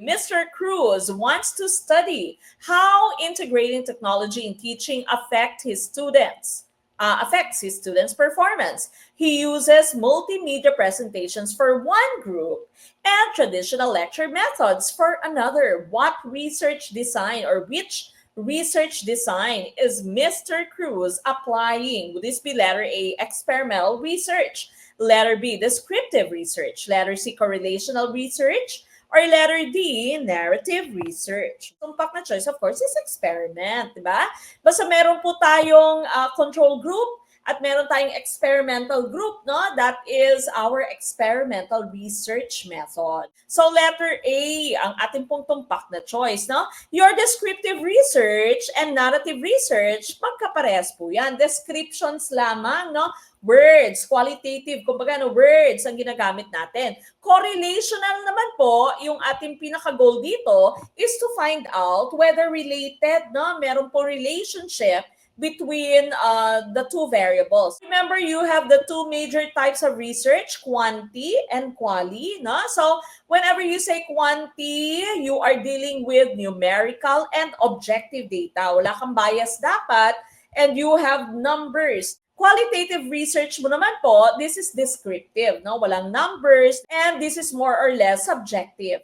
Mr. Cruz wants to study how integrating technology in teaching affects his students' performance. He uses multimedia presentations for one group and traditional lecture methods for another. Which research design is Mr. Cruz applying? Would this be letter A, experimental research, letter B, descriptive research, letter C, correlational research, or letter D, narrative research? Tumpak na choice, of course, is experiment, di ba? Basta meron po tayong control group at meron tayong experimental group, no? That is our experimental research method. So letter A, ang ating pong tumpak na choice, no? Your descriptive research and narrative research, magkaparehas po yan. Descriptions lamang, no? Words, qualitative, kumbaga words ang ginagamit natin. Correlational naman po, yung ating pinaka-goal dito is to find out whether related, no? Meron po relationship between the two variables. Remember, you have the two major types of research, quanti and quali. No? So whenever you say quanti, you are dealing with numerical and objective data. Wala kang bias dapat, and you have numbers. Qualitative research mo naman po, this is descriptive, no? Walang numbers, and this is more or less subjective.